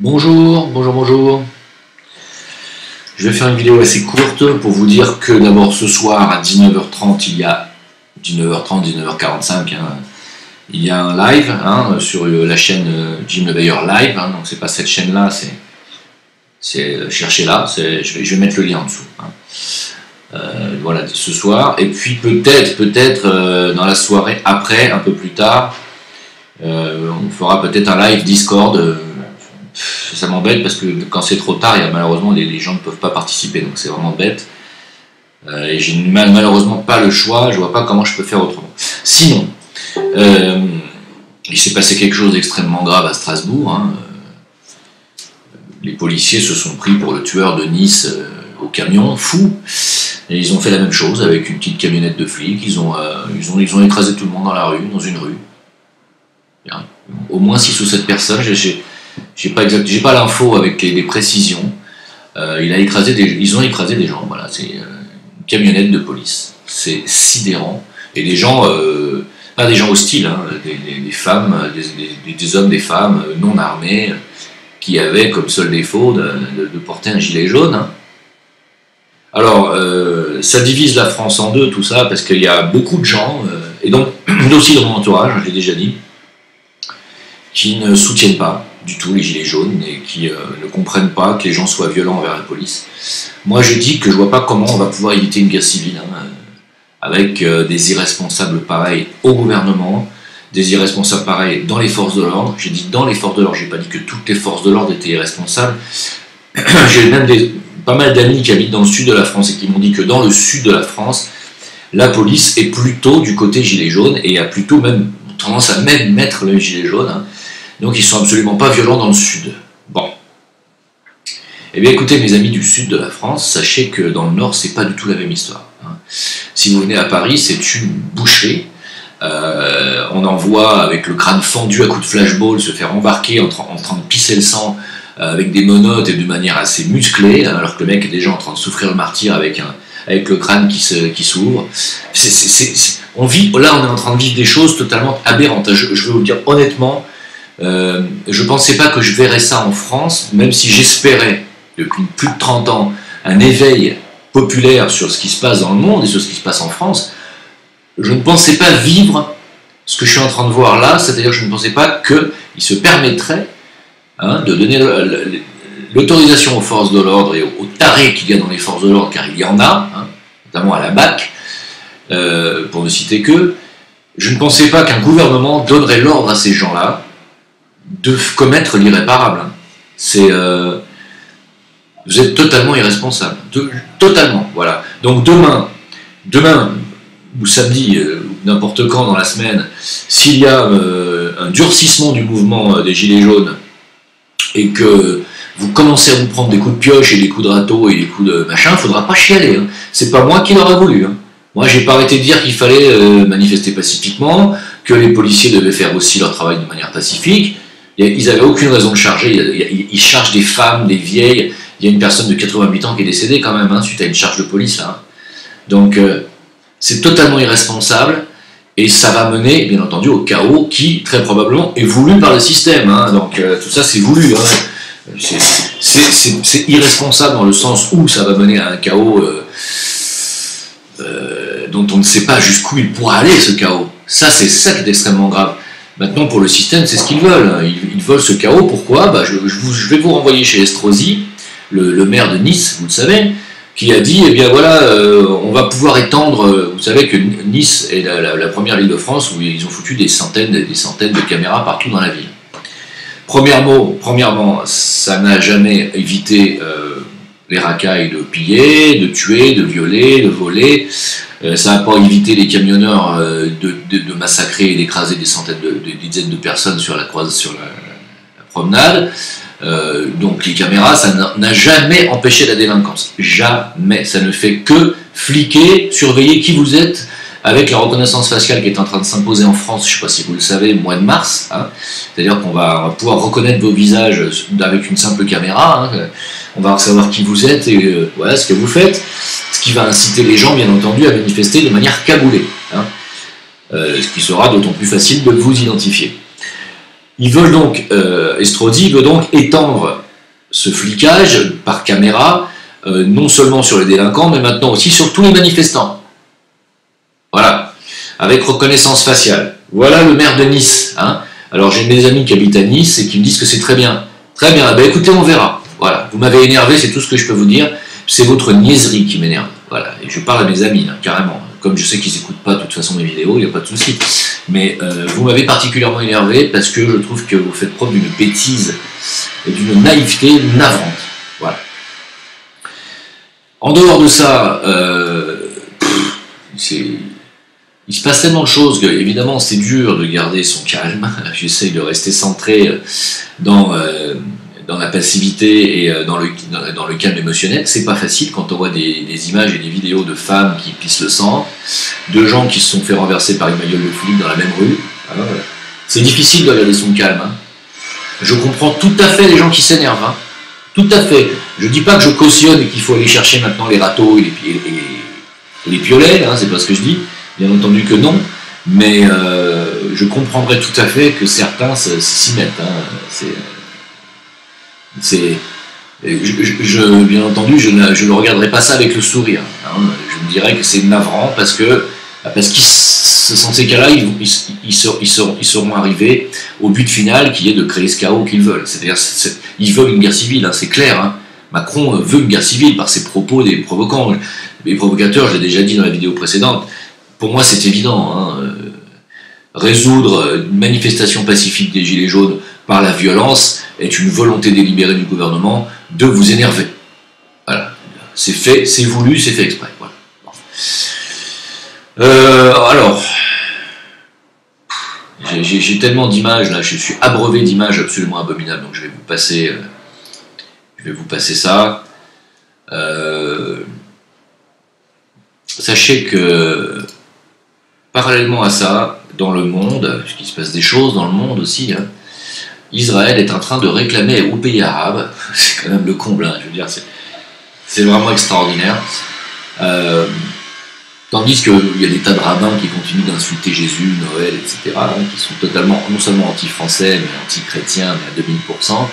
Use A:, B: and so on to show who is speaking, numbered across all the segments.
A: Bonjour, bonjour, bonjour. Je vais faire une vidéo assez courte pour vous dire que d'abord ce soir à 19h30, il y a 19h30, 19h45, il y a un live sur la chaîne Jim Leveilleur Live. Donc c'est pas cette chaîne-là, c'est cherchez-la, je vais mettre le lien en dessous. Voilà, ce soir. Et puis peut-être dans la soirée après, un peu plus tard, on fera peut-être un live Discord. Ça m'embête parce que quand c'est trop tard, malheureusement les gens ne peuvent pas participer, donc c'est vraiment bête. Et j'ai malheureusement pas le choix, je vois pas comment je peux faire autrement. Sinon, il s'est passé quelque chose d'extrêmement grave à Strasbourg. Les policiers se sont pris pour le tueur de Nice au camion, fou. Et ils ont fait la même chose avec une petite camionnette de flics. Ils ont écrasé tout le monde dans la rue, dans une rue. Bien. Au moins 6 ou 7 personnes. J'ai pas l'info avec des précisions. Ils ont écrasé des gens. Voilà, c'est une camionnette de police. C'est sidérant. Et des gens, pas des gens hostiles, des femmes, des hommes, des femmes non armés, qui avaient comme seul défaut de porter un gilet jaune. Alors, ça divise la France en deux, tout ça, parce qu'il y a beaucoup de gens, et donc aussi dans mon entourage, j'ai déjà dit, qui ne soutiennent pas du tout les gilets jaunes et qui ne comprennent pas que les gens soient violents envers la police. Moi je dis que je vois pas comment on va pouvoir éviter une guerre civile avec des irresponsables pareils au gouvernement, des irresponsables pareils dans les forces de l'ordre. J'ai dit dans les forces de l'ordre, j'ai pas dit que toutes les forces de l'ordre étaient irresponsables. J'ai même pas mal d'amis qui habitent dans le sud de la France et qui m'ont dit que dans le sud de la France, la police est plutôt du côté gilet jaune et a plutôt même tendance à même mettre le gilet jaune. Donc ils sont absolument pas violents dans le sud. Bon. Eh bien écoutez mes amis du sud de la France, sachez que dans le nord c'est pas du tout la même histoire. Si vous venez à Paris, c'est une boucherie. On en voit avec le crâne fendu à coups de flashball se faire embarquer en train de pisser le sang avec des menottes et de manière assez musclée, alors que le mec est déjà en train de souffrir le martyre avec le crâne qui s'ouvre. On est en train de vivre des choses totalement aberrantes. Je veux vous le dire honnêtement, je pensais pas que je verrais ça en France, même si j'espérais depuis plus de 30 ans un éveil populaire sur ce qui se passe dans le monde et sur ce qui se passe en France. Je ne pensais pas vivre ce que je suis en train de voir là, c'est-à-dire que je ne pensais pas qu'il se permettrait de donner l'autorisation aux forces de l'ordre et aux tarés qu'il y a dans les forces de l'ordre, car il y en a, notamment à la BAC, pour ne citer que. Je ne pensais pas qu'un gouvernement donnerait l'ordre à ces gens-là de commettre l'irréparable. Vous êtes totalement irresponsable. Totalement, voilà. Donc demain ou samedi, ou n'importe quand dans la semaine, s'il y a un durcissement du mouvement des Gilets jaunes et que vous commencez à vous prendre des coups de pioche et des coups de râteau et des coups de machin, il ne faudra pas chialer. C'est pas moi qui l'aurais voulu. Moi, j'ai pas arrêté de dire qu'il fallait manifester pacifiquement, que les policiers devaient faire aussi leur travail de manière pacifique. Ils n'avaient aucune raison de charger. Ils chargent des femmes, des vieilles. Il y a une personne de 88 ans qui est décédée quand même, suite à une charge de police. Donc, c'est totalement irresponsable. Et ça va mener, bien entendu, au chaos qui, très probablement, est voulu par le système. Donc, tout ça, c'est voulu. C'est irresponsable dans le sens où ça va mener à un chaos dont on ne sait pas jusqu'où il pourra aller, ce chaos. C'est ça qui est extrêmement grave. Maintenant, pour le système, c'est ce qu'ils veulent. Ils veulent ce chaos. Pourquoi ? Je vais vous renvoyer chez Estrosi, le maire de Nice, vous le savez, qui a dit, eh bien voilà, on va pouvoir étendre, vous savez que Nice est la première ville de France où ils ont foutu des centaines de caméras partout dans la ville. Premièrement, ça n'a jamais évité les racailles de piller, de tuer, de violer, de voler. Ça n'a pas évité les camionneurs de massacrer et d'écraser des dizaines de personnes sur la promenade. Donc les caméras, ça n'a jamais empêché la délinquance. Jamais. Ça ne fait que fliquer, surveiller qui vous êtes, avec la reconnaissance faciale qui est en train de s'imposer en France, je ne sais pas si vous le savez, mois de mars. C'est-à-dire qu'on va pouvoir reconnaître vos visages avec une simple caméra. On va savoir qui vous êtes et voilà ce que vous faites. Ce qui va inciter les gens, bien entendu, à manifester de manière cagoulée. Ce qui sera d'autant plus facile de vous identifier. Ils veulent donc, Estrosi veut donc étendre ce flicage par caméra, non seulement sur les délinquants, mais maintenant aussi sur tous les manifestants. Voilà, avec reconnaissance faciale. Voilà le maire de Nice. Hein. Alors j'ai mes amis qui habitent à Nice et qui me disent que c'est très bien. Très bien, ben écoutez, on verra. Voilà, vous m'avez énervé, c'est tout ce que je peux vous dire. C'est votre niaiserie qui m'énerve. Voilà, et je parle à mes amis, là, carrément. Comme je sais qu'ils n'écoutent pas de toute façon mes vidéos, il n'y a pas de souci. Mais vous m'avez particulièrement énervé parce que je trouve que vous faites preuve d'une bêtise et d'une naïveté navrante. Voilà. En dehors de ça, il se passe tellement de choses que, évidemment, c'est dur de garder son calme. J'essaye de rester centré dans la passivité et dans le calme émotionnel. C'est pas facile quand on voit des images et des vidéos de femmes qui pissent le sang, de gens qui se sont fait renverser par une bagnole de flic dans la même rue. Alors, c'est difficile de garder son calme. Hein. Je comprends tout à fait les gens qui s'énervent. Hein. Tout à fait. Je dis pas que je cautionne et qu'il faut aller chercher maintenant les râteaux et les piolets, hein, c'est pas ce que je dis. Bien entendu que non. Mais je comprendrais tout à fait que certains s'y mettent. Hein. Bien entendu, je ne regarderai pas ça avec le sourire. Hein. Je me dirais que c'est navrant parce qu'ils, dans ces cas-là, ils seront arrivés au but final qui est de créer ce chaos qu'ils veulent. C'est-à-dire, ils veulent une guerre civile, hein, c'est clair. Hein. Macron veut une guerre civile par ses propos des provocants. Les provocateurs, je l'ai déjà dit dans la vidéo précédente, pour moi c'est évident. Hein. Résoudre une manifestation pacifique des Gilets jaunes par la violence est une volonté délibérée du gouvernement de vous énerver. Voilà. C'est fait, c'est voulu, c'est fait exprès. Voilà. Alors, j'ai tellement d'images, là, je suis abreuvé d'images absolument abominables, donc je vais vous passer ça. Sachez que, parallèlement à ça, dans le monde, puisqu'il se passe des choses dans le monde aussi, hein, Israël est en train de réclamer aux pays arabes, c'est quand même le comble, hein, je veux dire, c'est vraiment extraordinaire, tandis qu'il y a des tas de rabbins qui continuent d'insulter Jésus, Noël, etc., hein, qui sont totalement, non seulement anti-français, mais anti-chrétiens, mais à 2000%,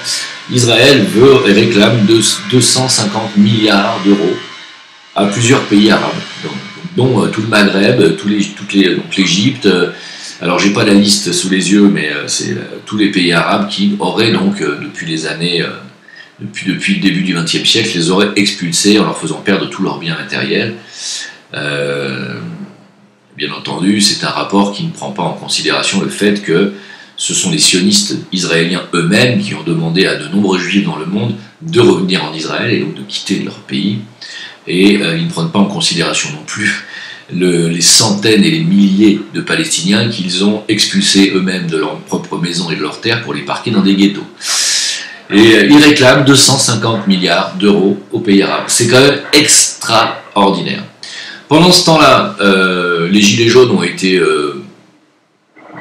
A: Israël veut et réclame 250 milliards d'euros à plusieurs pays arabes, dont tout le Maghreb, donc l'Égypte. Alors j'ai pas la liste sous les yeux, mais c'est tous les pays arabes qui auraient donc depuis les années, depuis le début du XXe siècle, les auraient expulsés en leur faisant perdre tous leurs biens matériels. Bien entendu, c'est un rapport qui ne prend pas en considération le fait que ce sont les sionistes israéliens eux-mêmes qui ont demandé à de nombreux juifs dans le monde de revenir en Israël et donc de quitter leur pays. Et ils ne prennent pas en considération non plus les centaines et les milliers de Palestiniens qu'ils ont expulsés eux-mêmes de leur propre maison et de leur terre pour les parquer dans des ghettos. Et ils réclament 250 milliards d'euros aux pays arabes. C'est quand même extraordinaire. Pendant ce temps-là, les gilets jaunes ont été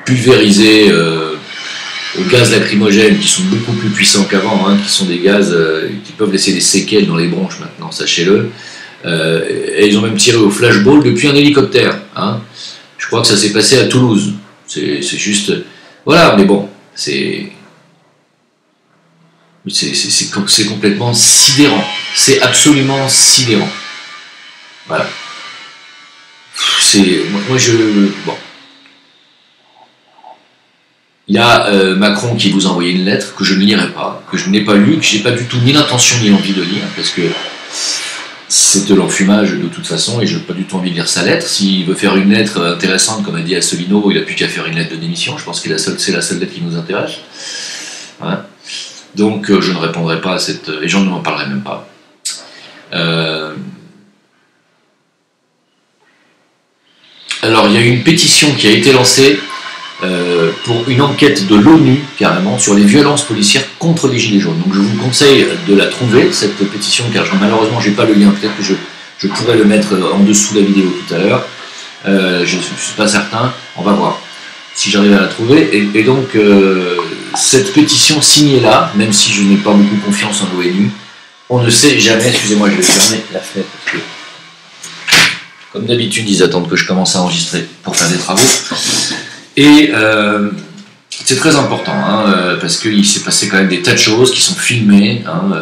A: pulvérisés au gaz lacrymogène, qui sont beaucoup plus puissants qu'avant, hein, qui sont des gaz qui peuvent laisser des séquelles dans les bronches maintenant, sachez-le. Et ils ont même tiré au flashball depuis un hélicoptère. Hein. Je crois que ça s'est passé à Toulouse. C'est juste... Voilà, mais bon, c'est complètement sidérant. C'est absolument sidérant. Voilà. Moi, bon. Il y a Macron qui vous a envoyé une lettre que je ne lirai pas, que je n'ai pas lue, que je n'ai pas du tout ni l'intention ni l'envie de lire, parce que c'est de l'enfumage de toute façon, et je n'ai pas du tout envie de lire sa lettre. S'il veut faire une lettre intéressante, comme a dit Asselineau, il n'a plus qu'à faire une lettre de démission. Je pense que c'est la seule lettre qui nous intéresse. Hein. Donc je ne répondrai pas à cette... Et j'en n'en parlerai même pas. Alors il y a eu une pétition qui a été lancée pour une enquête de l'ONU, carrément, sur les violences policières contre les Gilets jaunes. Donc je vous conseille de la trouver, cette pétition, car malheureusement je n'ai pas le lien, peut-être que je pourrais le mettre en dessous de la vidéo tout à l'heure. Je ne suis pas certain, on va voir si j'arrive à la trouver. Et donc cette pétition signée là, même si je n'ai pas beaucoup confiance en l'ONU, on ne sait jamais, excusez-moi, je vais fermer la fenêtre, parce que comme d'habitude ils attendent que je commence à enregistrer pour faire des travaux. Et C'est très important, hein, parce qu'il s'est passé quand même des tas de choses qui sont filmées. Hein,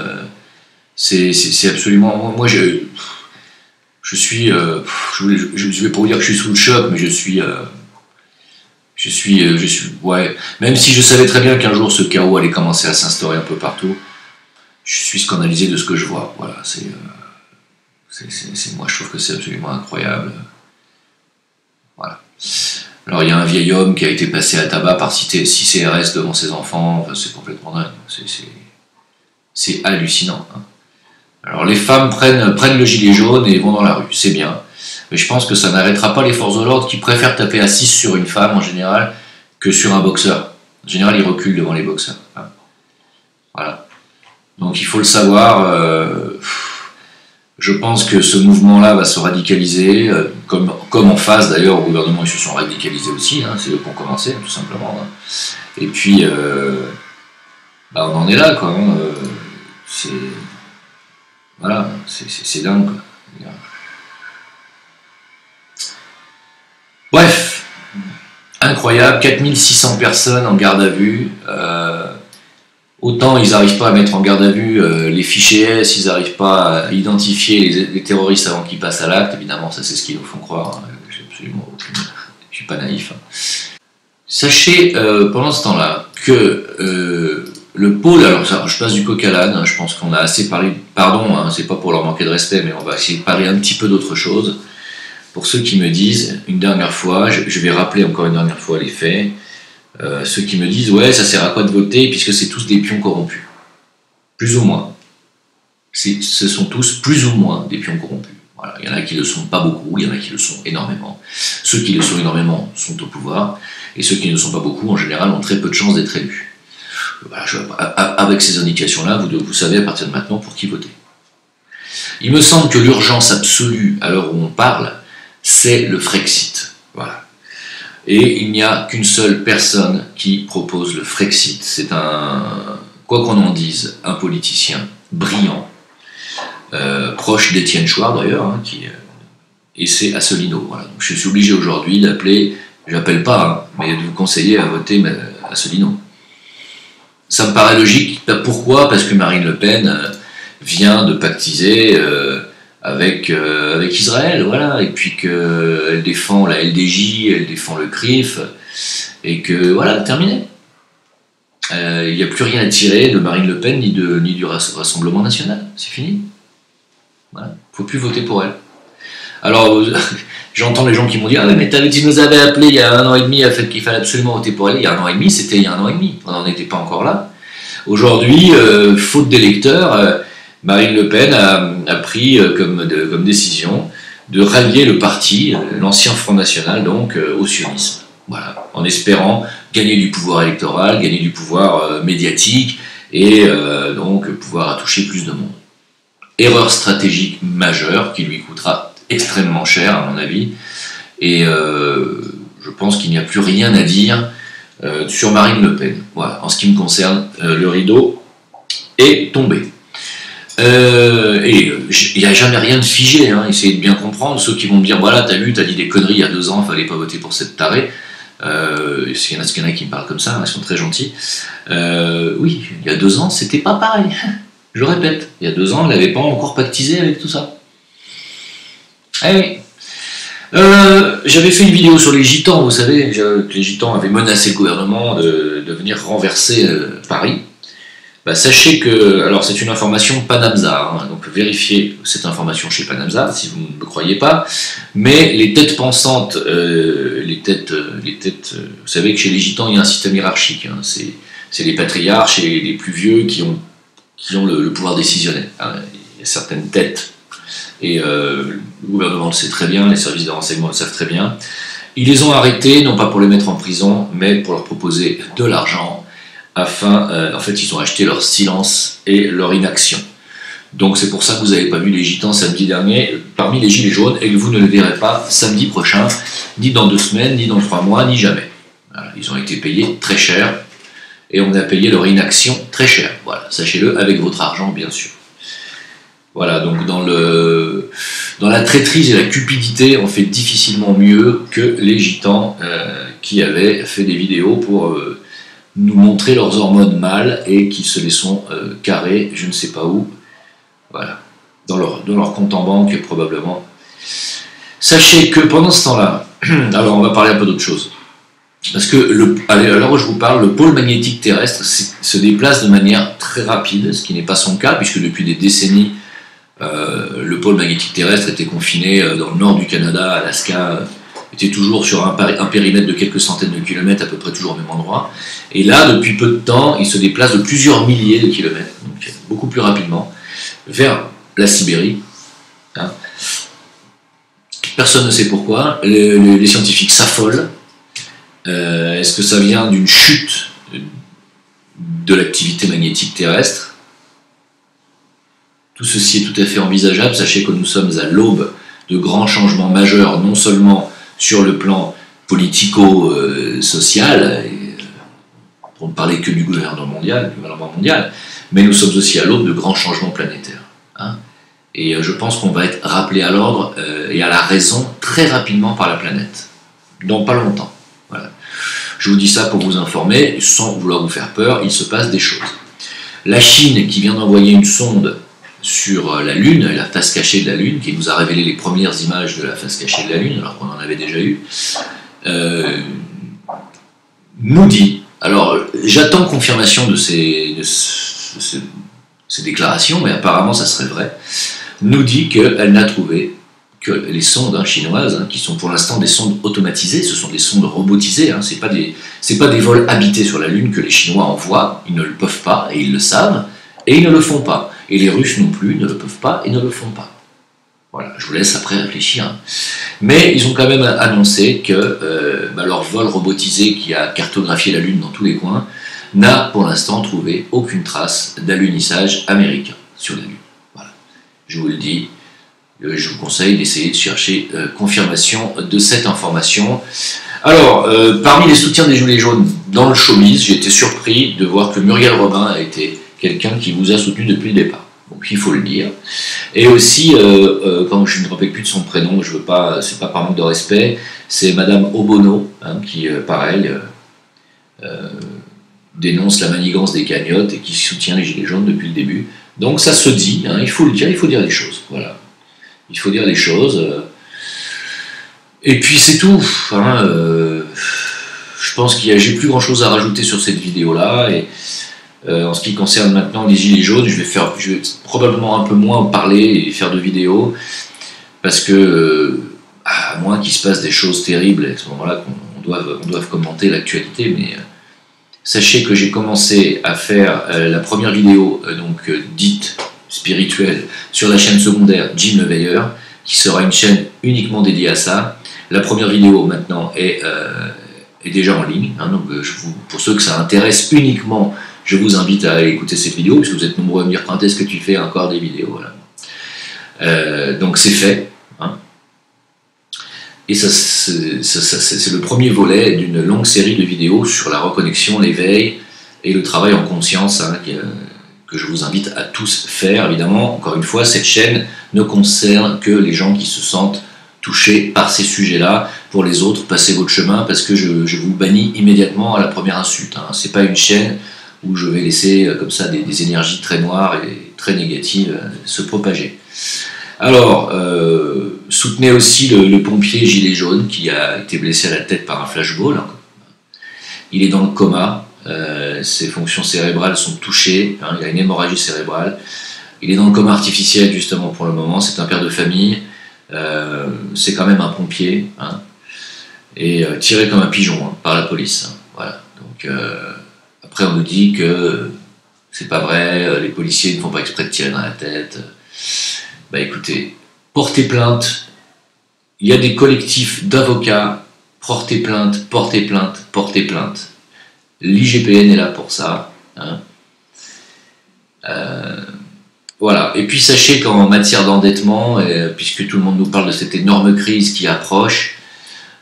A: c'est absolument... Moi, je suis... je vais pas vous dire que je suis sous le choc, mais je suis... Ouais, même si je savais très bien qu'un jour ce chaos allait commencer à s'instaurer un peu partout, je suis scandalisé de ce que je vois. Voilà, moi je trouve que c'est absolument incroyable. Voilà. Alors il y a un vieil homme qui a été passé à tabac par 6 CRS devant ses enfants, enfin, c'est complètement dingue, c'est hallucinant. Hein. Alors les femmes prennent le gilet jaune et vont dans la rue, c'est bien. Mais je pense que ça n'arrêtera pas les forces de l'ordre qui préfèrent taper à 6 sur une femme en général que sur un boxeur. En général, ils reculent devant les boxeurs. Hein. Voilà. Donc il faut le savoir. Je pense que ce mouvement-là va se radicaliser, comme en face d'ailleurs au gouvernement, ils se sont radicalisés aussi. Hein, c'est eux qui ont commencé, tout simplement. Hein. Et puis, on en est là, quoi. Hein, voilà, c'est dingue, quoi. Bref, incroyable, 4600 personnes en garde à vue. Autant ils n'arrivent pas à mettre en garde à vue les fichiers S, ils n'arrivent pas à identifier les terroristes avant qu'ils passent à l'acte, évidemment, ça c'est ce qu'ils nous font croire. Hein. Je suis pas naïf. Hein. Sachez pendant ce temps-là que le pôle, alors ça, je passe du coq à l'âne, hein, je pense qu'on a assez parlé, pardon, hein, c'est pas pour leur manquer de respect, mais on va essayer de parler un petit peu d'autre chose. Pour ceux qui me disent, une dernière fois, je vais rappeler encore une dernière fois les faits, ceux qui me disent, ouais, ça sert à quoi de voter puisque c'est tous des pions corrompus. Plus ou moins. Ce sont tous plus ou moins des pions corrompus. Voilà. Il y en a qui ne le sont pas beaucoup, il y en a qui le sont énormément. Ceux qui le sont énormément sont au pouvoir, et ceux qui ne le sont pas beaucoup, en général, ont très peu de chances d'être élus. Voilà, avec ces indications-là, vous savez à partir de maintenant pour qui voter. Il me semble que l'urgence absolue, à l'heure où on parle, c'est le Frexit. Voilà. Et il n'y a qu'une seule personne qui propose le Frexit. C'est quoi qu'on en dise, un politicien brillant, proche d'Étienne Chouard d'ailleurs, hein, et c'est Asselineau. Voilà. Donc je suis obligé aujourd'hui d'appeler, j'appelle pas, hein, mais de vous conseiller à voter Asselineau. Ça me paraît logique. Pourquoi ? Parce que Marine Le Pen vient de pactiser avec Israël, voilà, et puis qu'elle défend la LDJ, elle défend le CRIF, et que voilà, terminé. Il n'y a plus rien à tirer de Marine Le Pen ni du Rassemblement National, c'est fini. Voilà, il ne faut plus voter pour elle. Alors, j'entends les gens qui m'ont dit « Ah mais tu nous avais appelé il y a 1 an et demi à fait qu'il fallait absolument voter pour elle. » Il y a 1 an et demi, c'était il y a 1 an et demi, on n'en était pas encore là. Aujourd'hui, faute d'électeurs, Marine Le Pen a pris comme décision de rallier le parti, l'ancien Front National, donc au sionisme. Voilà, en espérant gagner du pouvoir électoral, gagner du pouvoir médiatique et donc pouvoir toucher plus de monde. Erreur stratégique majeure qui lui coûtera extrêmement cher à mon avis et je pense qu'il n'y a plus rien à dire sur Marine Le Pen. Voilà, en ce qui me concerne, le rideau est tombé. Et il n'y a jamais rien de figé, hein. Essayez de bien comprendre, ceux qui vont me dire voilà, t'as dit des conneries il y a 2 ans, fallait pas voter pour cette tarée. Il y en a qui me parlent comme ça, hein, ils sont très gentils. Oui, il y a 2 ans, c'était pas pareil. Je répète, il y a 2 ans, elle n'avait pas encore pactisé avec tout ça. Eh oui. J'avais fait une vidéo sur les gitans, vous savez, que les gitans avaient menacé le gouvernement de venir renverser Paris. Bah, sachez que, alors c'est une information Panamza, hein, donc vérifiez cette information chez Panamza si vous ne me croyez pas, mais les têtes pensantes, vous savez que chez les gitans il y a un système hiérarchique, hein, c'est les patriarches et les plus vieux qui ont le pouvoir décisionnel. Hein, il y a certaines têtes, et le gouvernement le sait très bien, les services de renseignement le savent très bien. Ils les ont arrêtés, non pas pour les mettre en prison, mais pour leur proposer de l'argent, en fait, ils ont acheté leur silence et leur inaction. Donc c'est pour ça que vous n'avez pas vu les gitans samedi dernier parmi les gilets jaunes et que vous ne le verrez pas samedi prochain, ni dans 2 semaines, ni dans 3 mois, ni jamais. Voilà, ils ont été payés très cher et on a payé leur inaction très cher. Voilà, sachez-le, avec votre argent bien sûr. Voilà, donc dans la traîtrise et la cupidité, on fait difficilement mieux que les gitans qui avaient fait des vidéos pour nous montrer leurs hormones mâles et qui se les sont carrées, je ne sais pas où, voilà, dans leur compte en banque probablement. Sachez que pendant ce temps-là, alors on va parler un peu d'autre chose, parce que à l'heure où je vous parle, le pôle magnétique terrestre se déplace de manière très rapide, ce qui n'est pas son cas, puisque depuis des décennies, le pôle magnétique terrestre était confiné dans le nord du Canada, Alaska, était toujours sur un périmètre de quelques centaines de kilomètres, à peu près toujours au même endroit. Et là, depuis peu de temps, il se déplace de plusieurs milliers de kilomètres, donc beaucoup plus rapidement, vers la Sibérie. Hein. Personne ne sait pourquoi. Les scientifiques s'affolent. Est-ce que ça vient d'une chute de l'activité magnétique terrestre? Tout ceci est tout à fait envisageable. Sachez que nous sommes à l'aube de grands changements majeurs, non seulement sur le plan politico-social, pour ne parler que du gouvernement mondial, mais nous sommes aussi à l'aube de grands changements planétaires. Hein. Et je pense qu'on va être rappelé à l'ordre et à la raison très rapidement par la planète, dans pas longtemps. Voilà. Je vous dis ça pour vous informer, sans vouloir vous faire peur, il se passe des choses. La Chine, qui vient d'envoyer une sonde sur la Lune, la face cachée de la Lune, qui nous a révélé les premières images de la face cachée de la Lune, alors qu'on en avait déjà eu, nous dit, alors j'attends confirmation de ces déclarations, mais apparemment ça serait vrai, nous dit qu'elle n'a trouvé que les sondes chinoises, qui sont pour l'instant des sondes automatisées, ce sont des sondes robotisées, c'est pas des vols habités sur la Lune que les Chinois envoient, ils ne le peuvent pas, et ils le savent, et ils ne le font pas. Et les Russes non plus ne le peuvent pas et ne le font pas. Voilà, je vous laisse après réfléchir. Mais ils ont quand même annoncé que leur vol robotisé qui a cartographié la Lune dans tous les coins n'a pour l'instant trouvé aucune trace d'alunissage américain sur la Lune. Voilà. Je vous le dis, je vous conseille d'essayer de chercher confirmation de cette information. Alors, parmi les soutiens des Gilets jaunes dans le showbiz, j'ai été surpris de voir que Muriel Robin a été quelqu'un qui vous a soutenu depuis le départ. Donc il faut le dire. Et aussi, quand je ne me rappelle plus de son prénom, je veux pas, c'est pas par manque de respect, c'est Madame Obono, qui, pareil, dénonce la manigance des cagnottes et qui soutient les Gilets jaunes depuis le début. Donc ça se dit, il faut le dire, il faut dire les choses. Voilà. Il faut dire les choses. Et puis c'est tout. Je pense j'ai plus grand chose à rajouter sur cette vidéo-là. Et en ce qui concerne maintenant les Gilets jaunes, je vais probablement un peu moins parler et faire de vidéos, parce que, à moins qu'il se passe des choses terribles, à ce moment-là, qu'on doive commenter l'actualité, mais sachez que j'ai commencé à faire la première vidéo, dite spirituelle, sur la chaîne secondaire Jim Le Veilleur, qui sera une chaîne uniquement dédiée à ça. La première vidéo, maintenant, est déjà en ligne, donc pour ceux que ça intéresse uniquement, je vous invite à aller écouter cette vidéo, puisque vous êtes nombreux à me dire quand est-ce que tu fais encore des vidéos. Voilà. Donc c'est fait. Et ça, c'est le premier volet d'une longue série de vidéos sur la reconnexion, l'éveil et le travail en conscience, que je vous invite à tous faire. Évidemment, encore une fois, cette chaîne ne concerne que les gens qui se sentent touchés par ces sujets-là. Pour les autres, passez votre chemin, parce que je vous bannis immédiatement à la première insulte. C'est pas une chaîne où je vais laisser comme ça des énergies très noires et très négatives se propager. Alors, soutenez aussi le pompier gilet jaune qui a été blessé à la tête par un flashball. Il est dans le coma, ses fonctions cérébrales sont touchées, il a une hémorragie cérébrale. Il est dans le coma artificiel justement pour le moment, c'est un père de famille, c'est quand même un pompier, et tiré comme un pigeon par la police. Voilà. Donc, après, on nous dit que c'est pas vrai, les policiers ne font pas exprès de tirer dans la tête. Écoutez, portez plainte. Il y a des collectifs d'avocats. Portez plainte, portez plainte, portez plainte. L'IGPN est là pour ça. Voilà. Et puis sachez qu'en matière d'endettement, puisque tout le monde nous parle de cette énorme crise qui approche,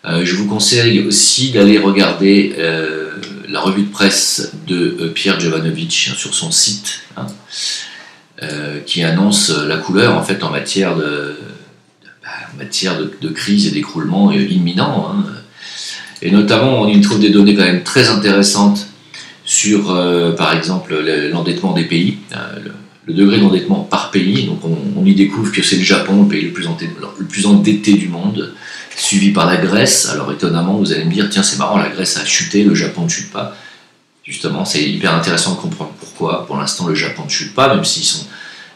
A: je vous conseille aussi d'aller regarder la revue de presse de Pierre Jovanovic sur son site, qui annonce la couleur en fait en matière de crise et d'écroulement imminent. Et notamment, on y trouve des données quand même très intéressantes sur, par exemple, l'endettement des pays, le degré d'endettement par pays. Donc on y découvre que c'est le Japon, le pays le plus endetté du monde, suivi par la Grèce. Alors étonnamment, vous allez me dire, tiens, c'est marrant, la Grèce a chuté, le Japon ne chute pas. Justement, c'est hyper intéressant de comprendre pourquoi. Pour l'instant, le Japon ne chute pas, même s'ils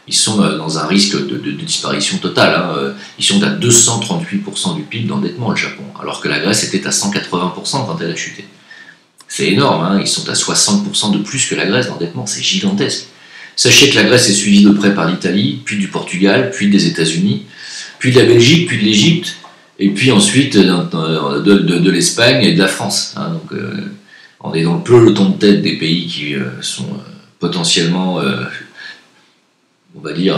A: sont dans un risque de disparition totale. Hein. Ils sont à 238% du PIB d'endettement, le Japon, alors que la Grèce était à 180% quand elle a chuté. C'est énorme, hein. Ils sont à 60% de plus que la Grèce d'endettement, c'est gigantesque. Sachez que la Grèce est suivie de près par l'Italie, puis du Portugal, puis des États-Unis, puis de la Belgique, puis de l'Égypte, et puis ensuite de l'Espagne et de la France. Hein. Donc on est dans le peloton de tête des pays qui sont potentiellement, on va dire,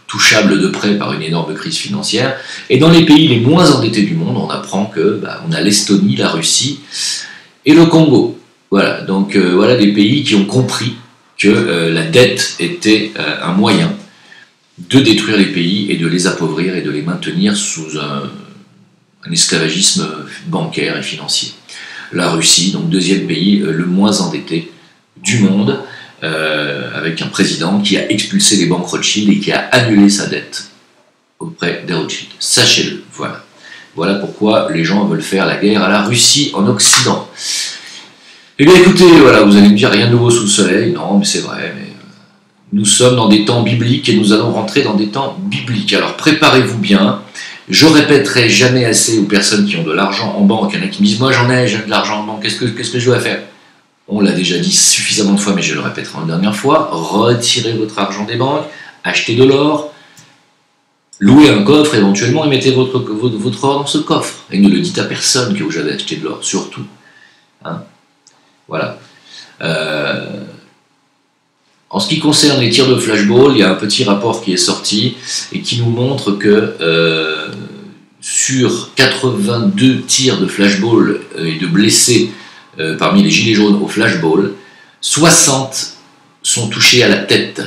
A: touchables de près par une énorme crise financière. Et dans les pays les moins endettés du monde, on apprend que on a l'Estonie, la Russie et le Congo. Voilà, donc voilà des pays qui ont compris que la dette était un moyen de détruire les pays et de les appauvrir et de les maintenir sous un esclavagisme bancaire et financier. La Russie, donc deuxième pays le moins endetté du monde, avec un président qui a expulsé les banques Rothschild et qui a annulé sa dette auprès des Rothschild. Sachez-le, voilà. Voilà pourquoi les gens veulent faire la guerre à la Russie en Occident. Eh bien écoutez, voilà, vous allez me dire rien de nouveau sous le soleil. Non, mais c'est vrai, mais nous sommes dans des temps bibliques et nous allons rentrer dans des temps bibliques. Alors préparez-vous bien. Je répéterai jamais assez aux personnes qui ont de l'argent en banque. Il y en a qui me disent, moi j'en ai, j'ai de l'argent en banque, qu'est-ce que je dois faire? On l'a déjà dit suffisamment de fois, mais je le répéterai une dernière fois. Retirez votre argent des banques, achetez de l'or, louez un coffre éventuellement et mettez votre or dans ce coffre. Et ne le dites à personne que vous avez acheté de l'or, surtout. Hein? Voilà. En ce qui concerne les tirs de flashball, il y a un petit rapport qui est sorti et qui nous montre que sur 82 tirs de flashball et de blessés parmi les gilets jaunes au flashball, 60 sont touchés à la tête.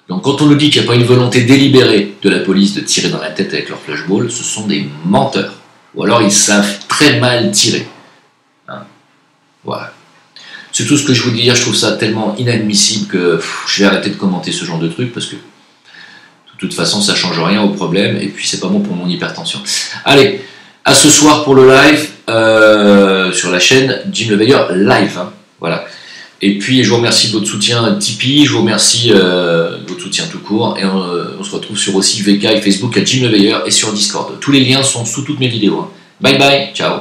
A: Donc quand on nous dit qu'il n'y a pas une volonté délibérée de la police de tirer dans la tête avec leur flashball, ce sont des menteurs. Ou alors ils savent très mal tirer. Hein? Voilà. C'est tout ce que je vous dis dire, je trouve ça tellement inadmissible que je vais arrêter de commenter ce genre de trucs parce que de toute façon ça change rien au problème et puis c'est pas bon pour mon hypertension. Allez, à ce soir pour le live sur la chaîne Jim Leveilleur live, hein, voilà. Et puis je vous remercie de votre soutien Tipeee, je vous remercie de votre soutien tout court et on se retrouve sur aussi VK et Facebook à Jim Leveilleur et sur Discord. Tous les liens sont sous toutes mes vidéos. Hein. Bye bye, ciao.